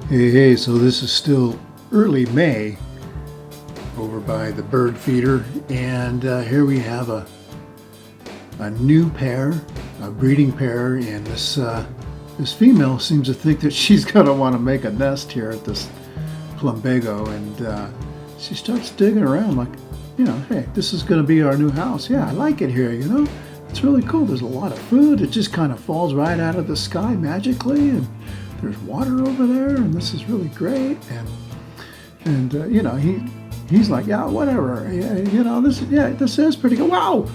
Hey, so this is still early May over by the bird feeder, and here we have a new pair, a breeding pair, and this female seems to think that she's gonna want to make a nest here at this plumbago, and she starts digging around like, hey, this is gonna be our new house. Yeah, I like it here. It's really cool. There's a lot of food. It just kind of falls right out of the sky magically, and there's water over there, and this is really great. And he's like, yeah, whatever. Yeah, this is pretty good. Wow.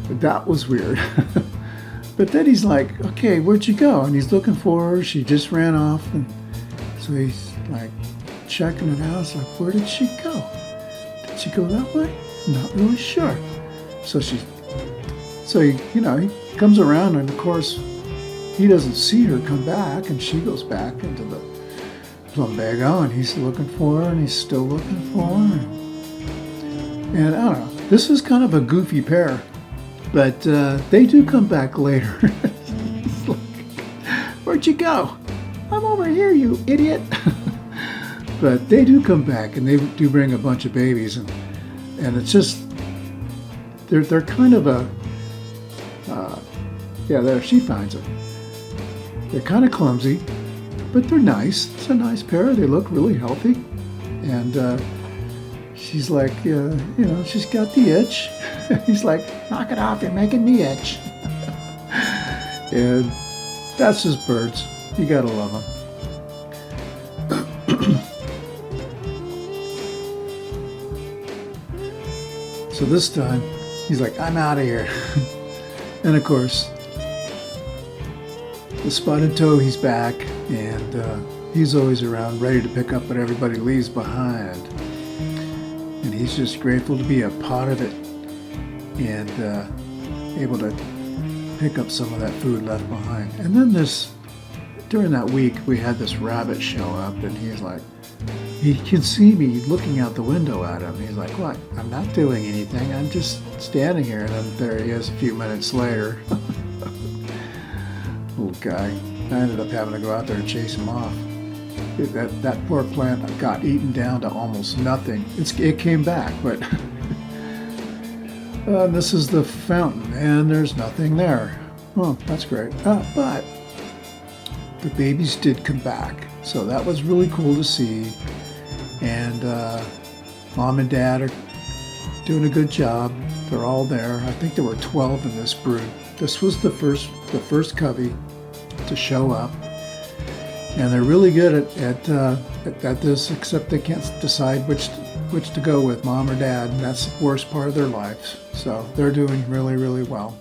That was weird. But then he's like, okay, where'd you go? And he's looking for her. She just ran off, and so he's like checking it out. It's like, where did she go? Did she go that way? Not really sure. So he comes around, and of course he doesn't see her come back, and she goes back into the plumbago, and he's looking for her, and he's still looking for her. And I don't know, this is kind of a goofy pair, but they do come back later. It's like, where'd you go? I'm over here, you idiot. But they do come back, and they do bring a bunch of babies, and it's just, they're kind of a, there, she finds them. They're kind of clumsy, but they're nice. It's a nice pair. They look really healthy. And she's like, she's got the itch. He's like, knock it off, you're making me itch. And that's just birds. You gotta love them. So this time, he's like, I'm out of here. And of course, the spotted toe, he's back, and he's always around, ready to pick up what everybody leaves behind. And he's just grateful to be a part of it, and able to pick up some of that food left behind. And then during that week, we had this rabbit show up, and he's like, he can see me looking out the window at him. He's like, what? I'm not doing anything. I'm just standing here. And then there he is a few minutes later. Little guy. I ended up having to go out there and chase him off. That poor plant got eaten down to almost nothing. It came back, but this is the fountain, and there's nothing there. Oh, that's great. But the babies did come back, so that was really cool to see. And mom and dad are doing a good job. They're all there. I think there were 12 in this brood. This was the first covey to show up, and they're really good at this, except they can't decide which to go with, mom or dad, and that's the worst part of their lives. So they're doing really, really well.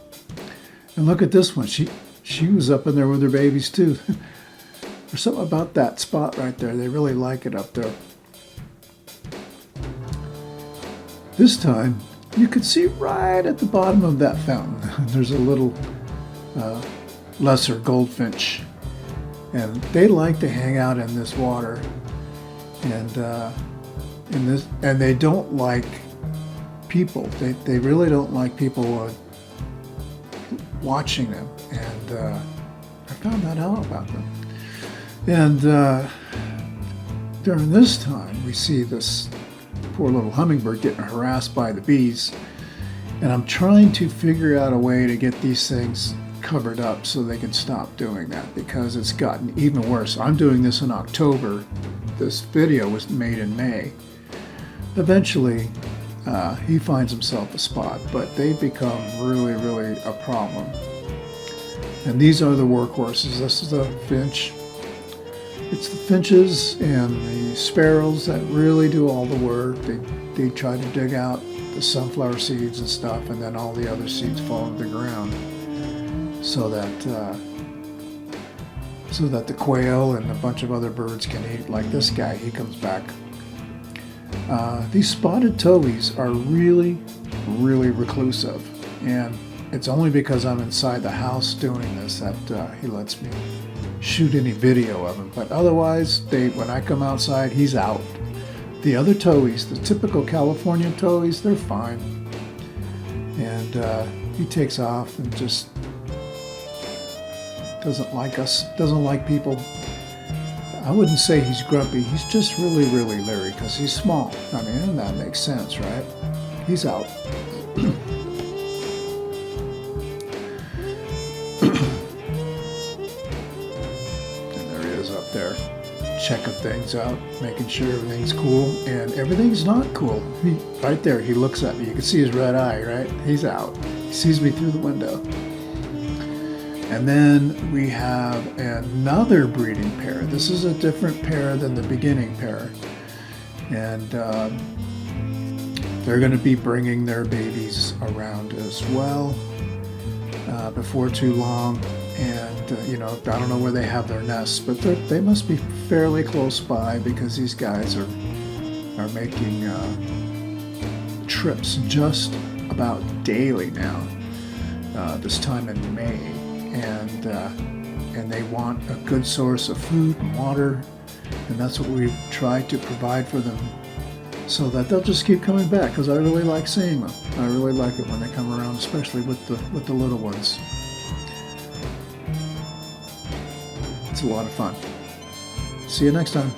And look at this one. She was up in there with her babies too. There's something about that spot right there. They really like it up there. This time, you could see right at the bottom of that fountain, there's a little lesser goldfinch, and they like to hang out in this water, and they don't like people. They really don't like people watching them, and I found that out about them. And during this time, we see this poor little hummingbird getting harassed by the bees, and I'm trying to figure out a way to get these things covered up so they can stop doing that, because it's gotten even worse. I'm doing this in October. This video was made in May. Eventually, he finds himself a spot, but they become really, really a problem. And these are the workhorses. This is the finch. It's the finches and the sparrows that really do all the work. They try to dig out the sunflower seeds and stuff, and then all the other seeds fall to the ground, so that the quail and a bunch of other birds can eat. Like this guy, he comes back. These spotted towies are really, really reclusive, and it's only because I'm inside the house doing this that he lets me shoot any video of him. But otherwise, when I come outside, he's out. The other towies, the typical California towies, they're fine. And he takes off and just doesn't like us, doesn't like people. I wouldn't say he's grumpy. He's just really, really leery because he's small. I mean, and that makes sense, right? He's out. Up there checking things out, making sure everything's cool, and everything's not cool. Right there, he looks at me. You can see his red eye, right? He's out. He sees me through the window. And then we have another breeding pair. This is a different pair than the beginning pair. And they're going to be bringing their babies around as well before too long. And, I don't know where they have their nests, but they must be fairly close by because these guys are making trips just about daily now, this time in May. And they want a good source of food and water, and that's what we've tried to provide for them so that they'll just keep coming back, because I really like seeing them. I really like it when they come around, especially with the little ones. It's a lot of fun. See you next time.